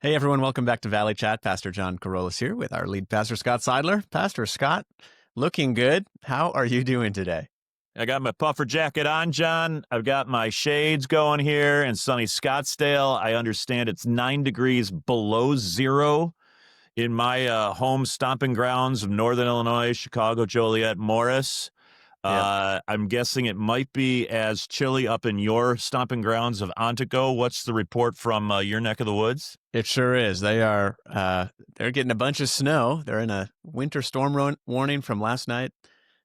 Hey everyone, welcome back to Valley Chat. Pastor John Karolus here with our lead pastor, Scott Seidler. Pastor Scott, looking good. How are you doing today? I got my puffer jacket on, John. I've got my shades going here in sunny Scottsdale. I understand it's 9 degrees below zero in my home stomping grounds of Northern Illinois, Chicago, Joliet, Morris. Yep. I'm guessing it might be as chilly up in your stomping grounds of Ontago. What's the report from your neck of the woods? It sure is. They're getting a bunch of snow. They're in a winter storm warning from last night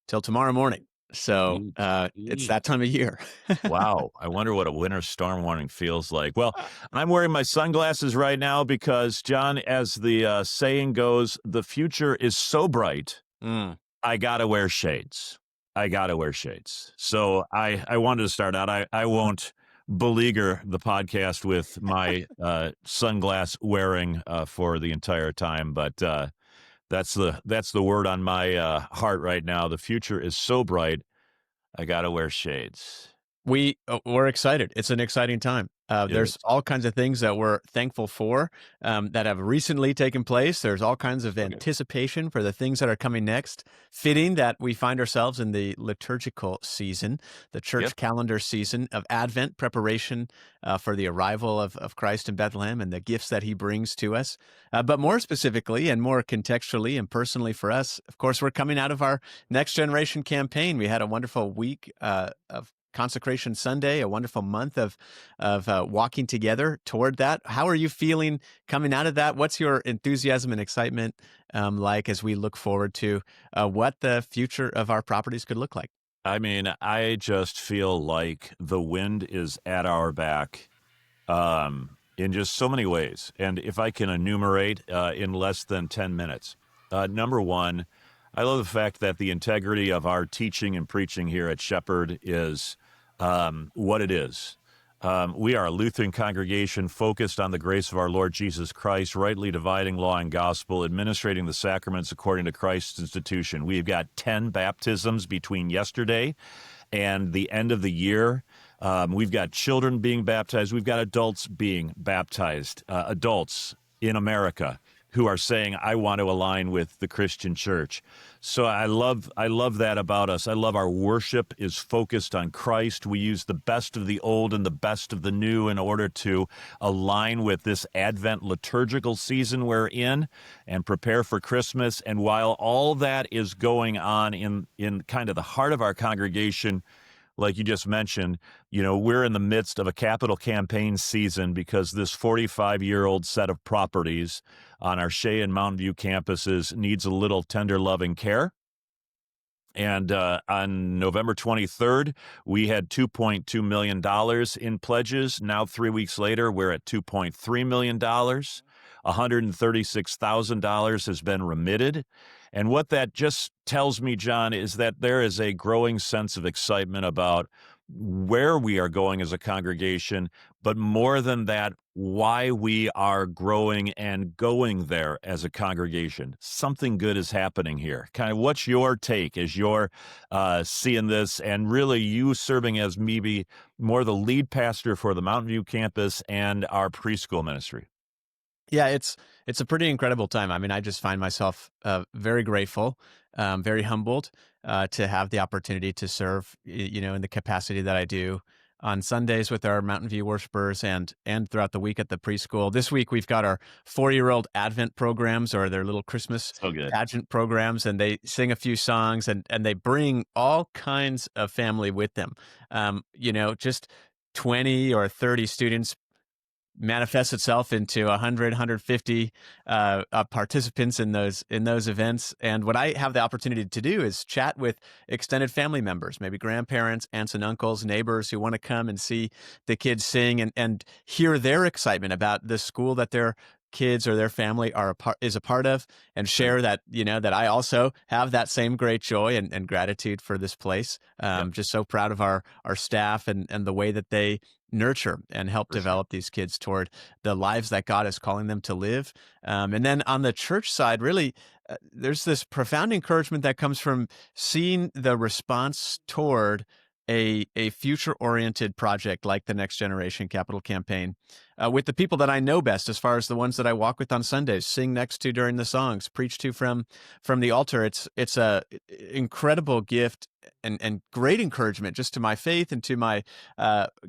till tomorrow morning. So it's that time of year. Wow. I wonder what a winter storm warning feels like. Well, I'm wearing my sunglasses right now because, John, as the saying goes, the future is so bright, I got to wear shades. So I wanted to start out. I won't beleaguer the podcast with my sunglass wearing for the entire time, but that's the word on my heart right now. The future is so bright, I got to wear shades. We're excited. It's an exciting time. There's all kinds of things that we're thankful for that have recently taken place. There's all kinds of anticipation for the things that are coming next. Fitting that we find ourselves in the liturgical season, the church calendar season of Advent preparation for the arrival of Christ in Bethlehem and the gifts that he brings to us. But more specifically and more contextually and personally for us, of course, we're coming out of our Next Generation campaign. We had a wonderful week of Consecration Sunday, a wonderful month of walking together toward that. How are you feeling coming out of that? What's your enthusiasm and excitement like as we look forward to what the future of our properties could look like? I mean, I just feel like the wind is at our back in just so many ways. And if I can enumerate in less than 10 minutes, number one, I love the fact that the integrity of our teaching and preaching here at Shepherd is what it is. We are a Lutheran congregation focused on the grace of our Lord Jesus Christ, rightly dividing law and gospel, administrating the sacraments according to Christ's institution. We've got 10 baptisms between yesterday and the end of the year. We've got children being baptized. We've got adults being baptized, adults in America who are saying, I want to align with the Christian church. So I love that about us. I love our worship is focused on Christ. We use the best of the old and the best of the new in order to align with this Advent liturgical season we're in and prepare for Christmas. And while all that is going on in kind of the heart of our congregation, like you just mentioned, we're in the midst of a capital campaign season because this 45-year-old set of properties on our Shea and Mountain View campuses needs a little tender loving care. And on November 23rd, we had $2.2 million in pledges. Now, 3 weeks later, we're at $2.3 million. $136,000 has been remitted. And what that just tells me, John, is that there is a growing sense of excitement about where we are going as a congregation, but more than that, why we are growing and going there as a congregation. Something good is happening here. Kind of what's your take as you're seeing this and really you serving as maybe more the lead pastor for the Mountain View campus and our preschool ministry? Yeah, it's a pretty incredible time. I mean, I just find myself very grateful, very humbled to have the opportunity to serve, in the capacity that I do on Sundays with our Mountain View worshipers and throughout the week at the preschool. This week we've got our 4-year-old Advent programs or their little Christmas pageant programs, and they sing a few songs and they bring all kinds of family with them. Just 20 or 30 students manifests itself into 100, 150 participants in those events. And what I have the opportunity to do is chat with extended family members, maybe grandparents, aunts and uncles, neighbors who want to come and see the kids sing and hear their excitement about the school that their kids or their family is a part of, and share that, that I also have that same great joy and gratitude for this place. Just so proud of our staff and the way that they nurture and help develop these kids toward the lives that God is calling them to live. And then on the church side, really, there's this profound encouragement that comes from seeing the response toward a future-oriented project like the Next Generation Capital Campaign. with the people that I know best, as far as the ones that I walk with on Sundays, sing next to during the songs, preach to from the altar. It's a incredible gift and great encouragement just to my faith and to my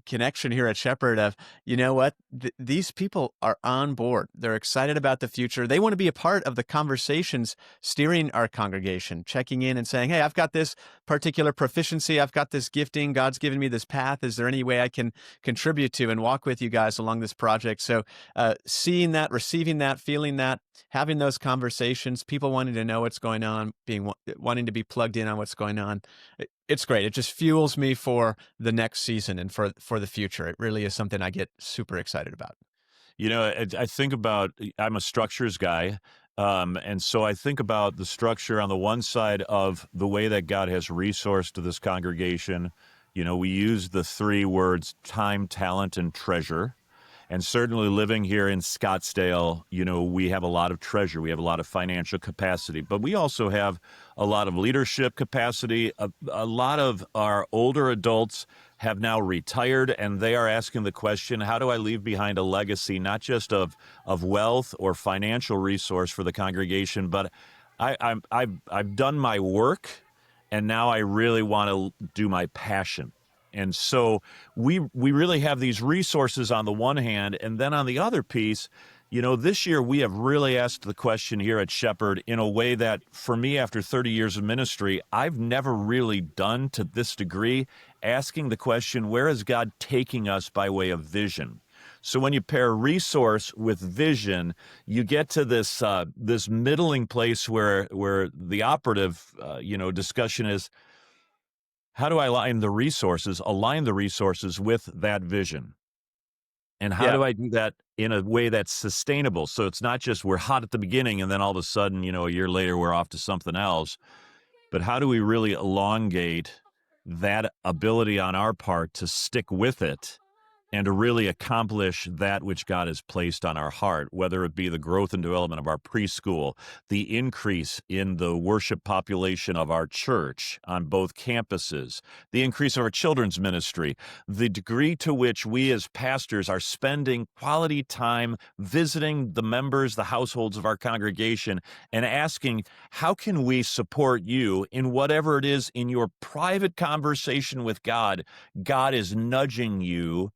connection here at Shepherd of, you know what, these people are on board. They're excited about the future. They want to be a part of the conversations steering our congregation, checking in and saying, hey, I've got this particular proficiency. I've got this gifting. God's given me this path. Is there any way I can contribute to and walk with you guys along this project? So seeing that, receiving that, feeling that, having those conversations, people wanting to know what's going on, wanting to be plugged in on what's going on. It's great. It just fuels me for the next season and for the future. It really is something I get super excited about. I think about, I'm a structures guy. And so I think about the structure on the one side of the way that God has resourced this congregation. We use the three words time, talent, and treasure. And certainly living here in Scottsdale, we have a lot of treasure. We have a lot of financial capacity, but we also have a lot of leadership capacity. A lot of our older adults have now retired, and they are asking the question, how do I leave behind a legacy, not just of wealth or financial resource for the congregation, but I've done my work, and now I really want to do my passion. And so we really have these resources on the one hand, and then on the other piece, this year we have really asked the question here at Shepherd in a way that, for me, after 30 years of ministry, I've never really done to this degree, asking the question, where is God taking us by way of vision? So when you pair resource with vision, you get to this this middling place where the operative discussion is, how do I align the resources with that vision? And how Yeah. do I do that in a way that's sustainable? So it's not just we're hot at the beginning and then all of a sudden, a year later, we're off to something else. But how do we really elongate that ability on our part to stick with it and to really accomplish that which God has placed on our heart, whether it be the growth and development of our preschool, the increase in the worship population of our church on both campuses, the increase of our children's ministry, the degree to which we as pastors are spending quality time visiting the members, the households of our congregation, and asking, how can we support you in whatever it is in your private conversation with God? God is nudging you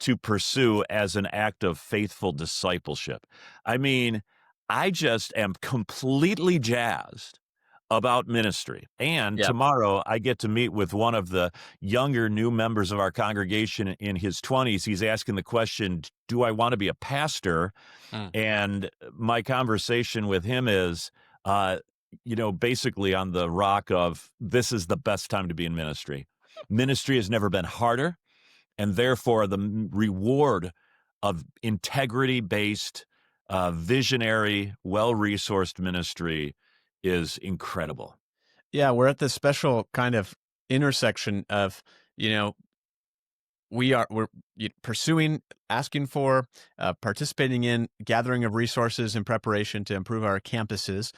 to pursue as an act of faithful discipleship. I mean, I just am completely jazzed about ministry. And Yeah. tomorrow I get to meet with one of the younger new members of our congregation in his 20s. He's asking the question, do I want to be a pastor? Mm. And my conversation with him is, basically on the rock of, this is the best time to be in ministry. Ministry has never been harder. And therefore, the reward of integrity-based, visionary, well-resourced ministry is incredible. Yeah. We're at this special kind of intersection of, you know, we're pursuing, asking for, participating in, gathering of resources in preparation to improve our campuses,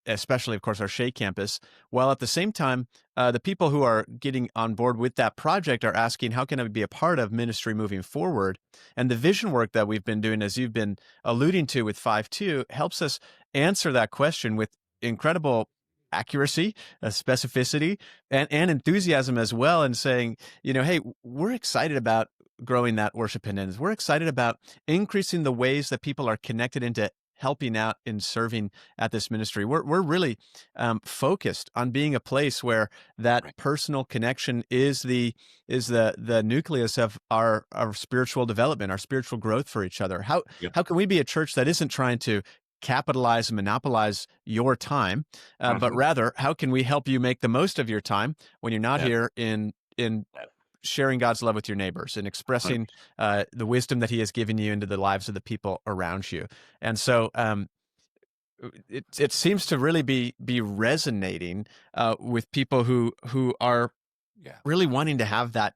especially, of course, our Shea campus. While at the same time, the people who are getting on board with that project are asking, how can I be a part of ministry moving forward? And the vision work that we've been doing, as you've been alluding to with 5.2, helps us answer that question with incredible accuracy, specificity, and enthusiasm as well, and saying, hey, we're excited about growing that worship attendance. We're excited about increasing the ways that people are connected into helping out in serving at this ministry. We're really focused on being a place where that Right. personal connection is the nucleus of our spiritual development, our spiritual growth for each other. Yep. How can we be a church that isn't trying to capitalize and monopolize your time, but Mhm. rather, how can we help you make the most of your time when you're not That here in that sharing God's love with your neighbors and expressing 100%. the wisdom that He has given you into the lives of the people around you? And so, it seems to really be resonating with people who are Yeah. really wanting to have that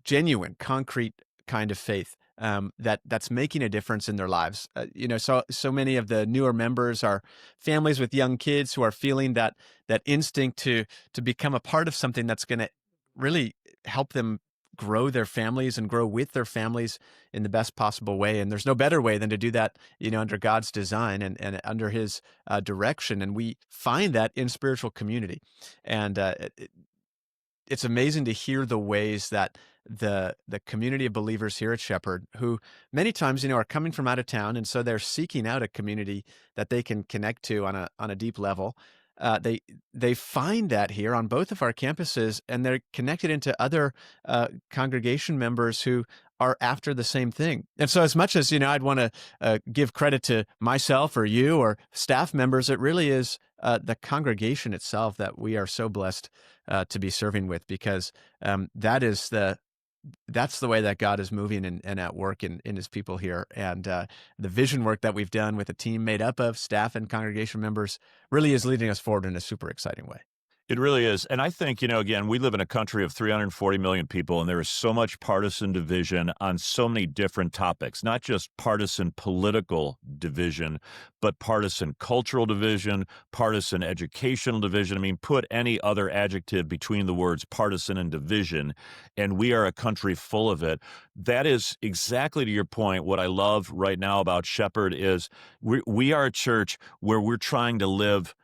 genuine, concrete kind of faith that's making a difference in their lives. So many of the newer members are families with young kids who are feeling that instinct to become a part of something that's going to really help them grow their families and grow with their families in the best possible way. And there's no better way than to do that, under God's design and under His direction. And we find that in spiritual community. And it's amazing to hear the ways that the community of believers here at Shepherd, who many times are coming from out of town, and so they're seeking out a community that they can connect to on a deep level. They find that here on both of our campuses, and they're connected into other congregation members who are after the same thing. And so, as much as I'd want to give credit to myself or you or staff members, it really is the congregation itself that we are so blessed to be serving with, because that's the way that God is moving and at work in His people here. And the vision work that we've done with a team made up of staff and congregation members really is leading us forward in a super exciting way. It really is. And I think, again, we live in a country of 340 million people, and there is so much partisan division on so many different topics, not just partisan political division, but partisan cultural division, partisan educational division. I mean, put any other adjective between the words partisan and division, and we are a country full of it. That is exactly to your point. What I love right now about Shepherd is we are a church where we're trying to live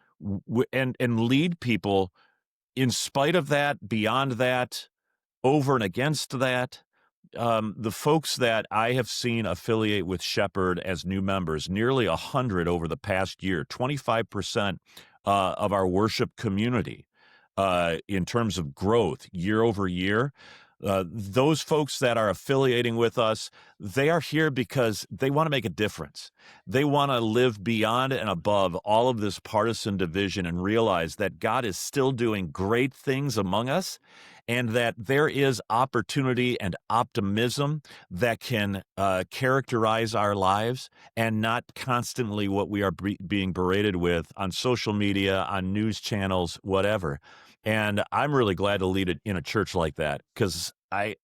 and lead people in spite of that, beyond that, over and against that. The folks that I have seen affiliate with Shepherd as new members, nearly 100 over the past year, 25% of our worship community in terms of growth year over year. Those folks that are affiliating with us, they are here because they want to make a difference. They want to live beyond and above all of this partisan division and realize that God is still doing great things among us, and that there is opportunity and optimism that can characterize our lives, and not constantly what we are being berated with on social media, on news channels, whatever. And I'm really glad to lead it in a church like that, because I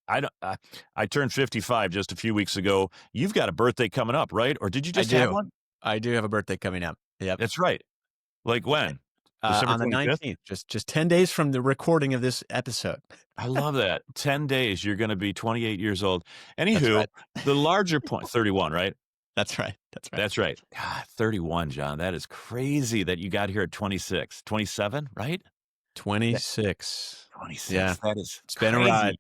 turned 55 just a few weeks ago. You've got a birthday coming up, right? Or did you I just have do. one? I do have a birthday coming up. Yep. That's right. Like when? December On the 25th? 19th, just 10 days from the recording of this episode. I love that. 10 days, you're going to be 28 years old. That's Anywho, right. the larger point, 31, right? That's right. That's right. That's right. God, 31, John. That is crazy that you got here at 26. 27, right? 26. 26. Yeah. That is It's been a ride.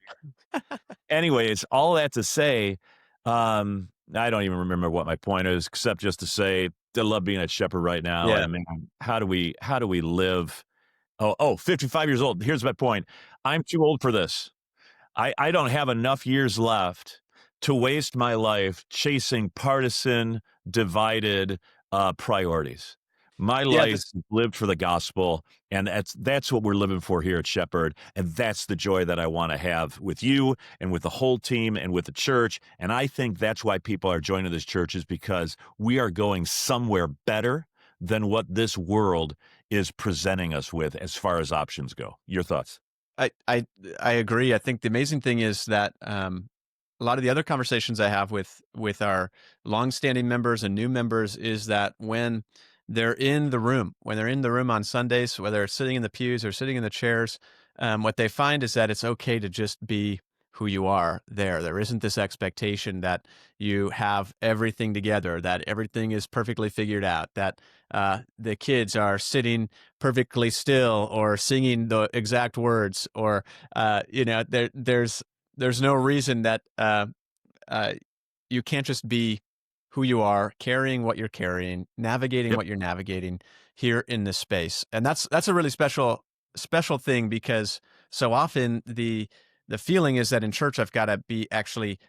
crazy. Anyways, all that to say, I don't even remember what my point is, except just to say I love being at Shepherd right now. Yeah. And man, how do we live? 55 years old. Here's my point. I'm too old for this. I don't have enough years left to waste my life chasing partisan, divided priorities. My Yeah. life is lived for the gospel, and that's what we're living for here at Shepherd, and that's the joy that I want to have with you and with the whole team and with the church. And I think that's why people are joining this church, is because we are going somewhere better than what this world is presenting us with as far as options go. Your thoughts? I agree. I think the amazing thing is that a lot of the other conversations I have with our longstanding members and new members is that when they're in the room, on Sundays, whether they're sitting in the pews or sitting in the chairs, what they find is that it's okay to just be who you are there. There isn't this expectation that you have everything together, that everything is perfectly figured out, that the kids are sitting perfectly still or singing the exact words, or there's no reason that you can't just be who you are, carrying what you're carrying, navigating Yep. what you're navigating here in this space. And that's a really special thing, because so often the feeling is that in church I've got to be actually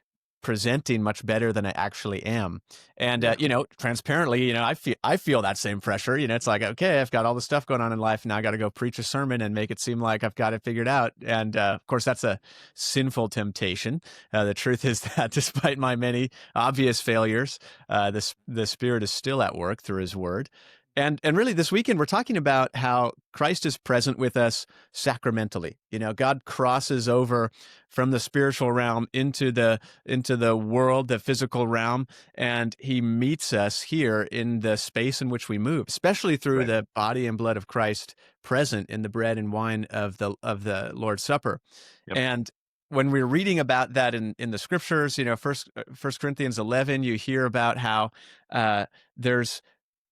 presenting much better than I actually am. And Yeah. transparently, I feel that same pressure. It's like, okay, I've got all this stuff going on in life, now I got to go preach a sermon and make it seem like I've got it figured out. And of course, that's a sinful temptation. The truth is that despite my many obvious failures, the Spirit is still at work through His Word. And really, this weekend we're talking about how Christ is present with us sacramentally. God crosses over from the spiritual realm into the world, the physical realm, and He meets us here in the space in which we move, especially through Right. the body and blood of Christ present in the bread and wine of the Lord's Supper. Yep. And when we're reading about that in the scriptures, First Corinthians 11, you hear about how there's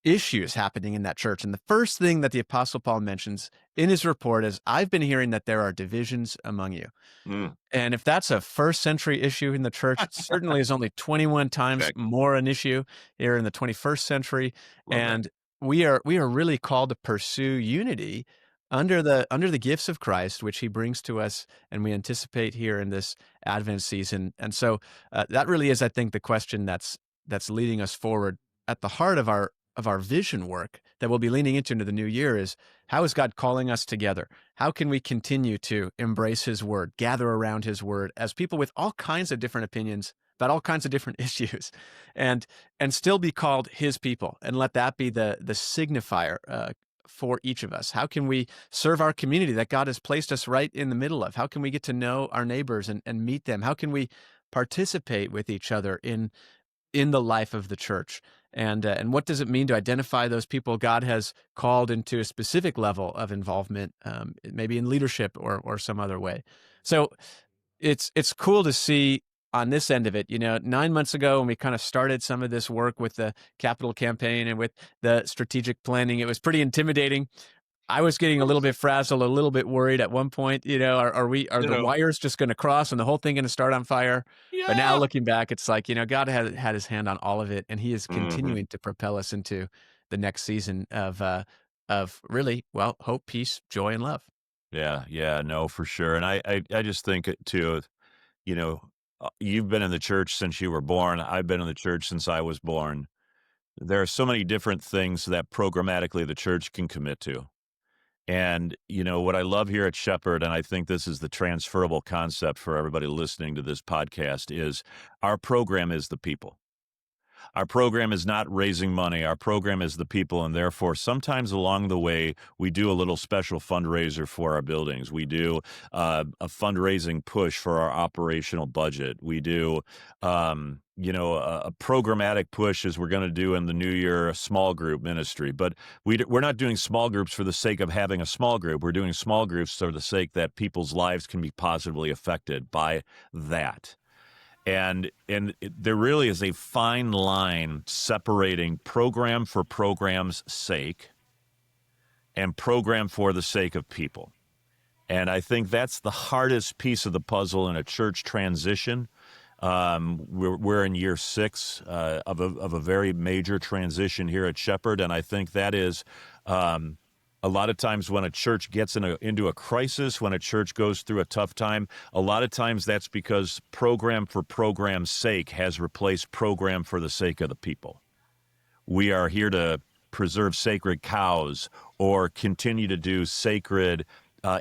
issues happening in that church. And the first thing that the Apostle Paul mentions in his report is, I've been hearing that there are divisions among you. Mm, And if that's a first century issue in the church, it certainly is only 21 times exactly. more an issue here in the 21st century. Love that. And we are really called to pursue unity under the gifts of Christ, which he brings to us, and we anticipate here in this Advent season. And so that really is, I think, the question that's leading us forward at the heart of our vision work that we'll be leaning into the new year is, how is God calling us together? How can we continue to embrace his word, gather around his word as people with all kinds of different opinions about all kinds of different issues, and still be called his people, and let that be the signifier for each of us? How can we serve our community that God has placed us right in the middle of? How can we get to know our neighbors and meet them? How can we participate with each other in the life of the church? And what does it mean to identify those people God has called into a specific level of involvement, maybe in leadership or some other way? So it's cool to see on this end of it. 9 months ago, when we kind of started some of this work with the capital campaign and with the strategic planning, it was pretty intimidating. I was getting a little bit frazzled, a little bit worried at one point. Are You the know, wires just going to cross and the whole thing going to start on fire? But now yeah. looking back, it's like, God had his hand on all of it, and he is Hmm. continuing to propel us into the next season of really, well, hope, peace, joy, and love. Yeah, yeah, no, for sure. And I just think too, you know, you've been in the church since you were born. I've been in the church since I was born. There are so many different things that programmatically the church can commit to. And, what I love here at Shepherd, and I think this is the transferable concept for everybody listening to this podcast, is our program is the people. Our program is not raising money. Our program is the people. And therefore, sometimes along the way, we do a little special fundraiser for our buildings. We do a fundraising push for our operational budget. We do, a programmatic push, as we're going to do in the new year, a small group ministry. But we're not doing small groups for the sake of having a small group. We're doing small groups for the sake that people's lives can be positively affected by that. There really is a fine line separating program for program's sake and program for the sake of people. And I think that's the hardest piece of the puzzle in a church transition. We're in year 6 of a very major transition here at Shepherd, and I think that is a lot of times when a church gets into a crisis, when a church goes through a tough time, a lot of times that's because program for program's sake has replaced program for the sake of the people. We are here to preserve sacred cows or continue to do sacred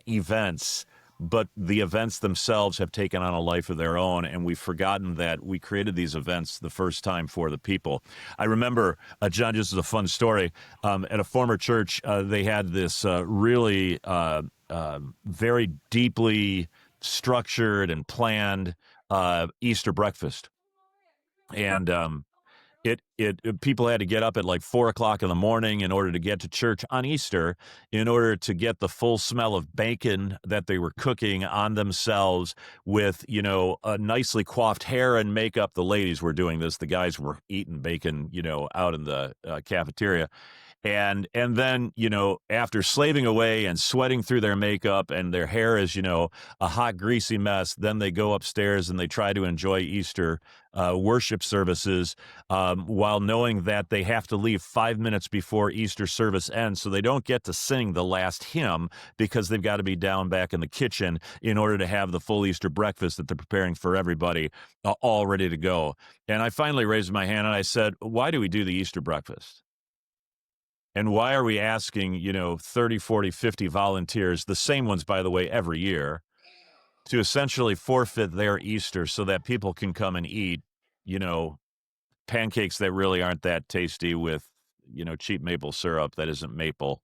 events, but the events themselves have taken on a life of their own, and we've forgotten that we created these events the first time for the people. I remember, John, just as a fun story, at a former church, they had this really very deeply structured and planned Easter breakfast. And people had to get up at like 4 o'clock in the morning in order to get to church on Easter, in order to get the full smell of bacon that they were cooking on themselves with, a nicely coiffed hair and makeup. The ladies were doing this. The guys were eating bacon, out in the cafeteria. And then, after slaving away and sweating through their makeup, and their hair is, a hot, greasy mess, then they go upstairs and they try to enjoy Easter worship services, while knowing that they have to leave 5 minutes before Easter service ends. So they don't get to sing the last hymn because they've got to be down back in the kitchen in order to have the full Easter breakfast that they're preparing for everybody, all ready to go. And I finally raised my hand and I said, why do we do the Easter breakfast? And why are we asking, 30, 40, 50 volunteers, the same ones, by the way, every year, to essentially forfeit their Easter so that people can come and eat, you know, pancakes that really aren't that tasty with, cheap maple syrup that isn't maple.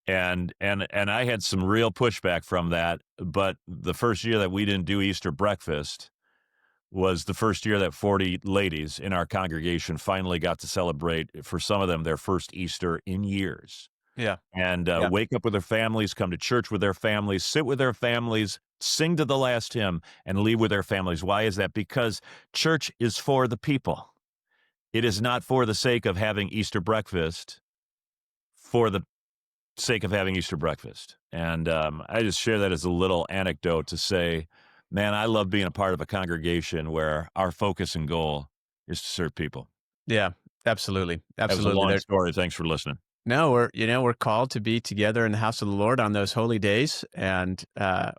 And I had some real pushback from that. But the first year that we didn't do Easter breakfast was the first year that 40 ladies in our congregation finally got to celebrate, for some of them, their first Easter in years. Yeah. And Yeah. wake up with their families, come to church with their families, sit with their families, sing to the last hymn, and leave with their families. Why is that? Because church is for the people. It is not for the sake of having Easter breakfast, for the sake of having Easter breakfast. And I just share that as a little anecdote to say, man, I love being a part of a congregation where our focus and goal is to serve people. Yeah, absolutely, That was a absolutely. long There, story. Thanks for listening. no, we're called to be together in the house of the Lord on those holy days and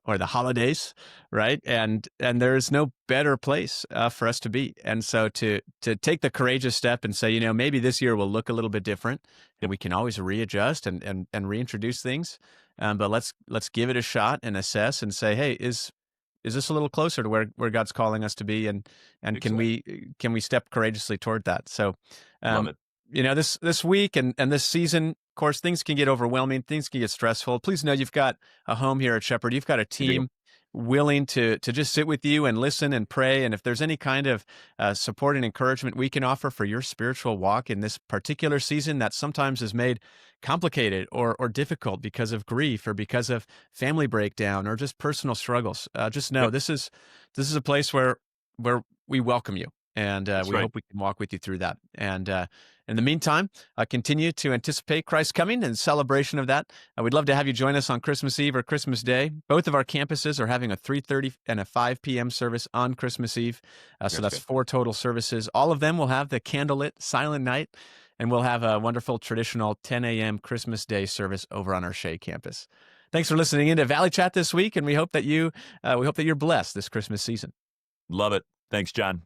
or the holidays, right? And there's no better place for us to be. And so to take the courageous step and say, maybe this year will look a little bit different, and Yep, we can always readjust and reintroduce things. But let's give it a shot and assess and say, hey, is this a little closer to where God's calling us to be, and exactly. can we step courageously toward that? So, Love um, it. this week and this season, of course, things can get overwhelming, things can get stressful. Please know you've got a home here at Shepherd. You've got a You do. team willing to just sit with you and listen and pray. And if there's any kind of support and encouragement we can offer for your spiritual walk in this particular season that sometimes is made complicated or difficult because of grief or because of family breakdown or just personal struggles, just know Yep, this is a place where we welcome you, and that's we right. hope we can walk with you through that. And in the meantime, continue to anticipate Christ's coming and celebration of that. We'd love to have you join us on Christmas Eve or Christmas Day. Both of our campuses are having a 3:30 and a 5 p.m. service on Christmas Eve. So That's that's good. 4 total services. All of them will have the candlelit silent night, and we'll have a wonderful traditional 10 a.m. Christmas Day service over on our Shea campus. Thanks for listening into Valley Chat this week, and we hope that you're blessed this Christmas season. Love it. Thanks, John.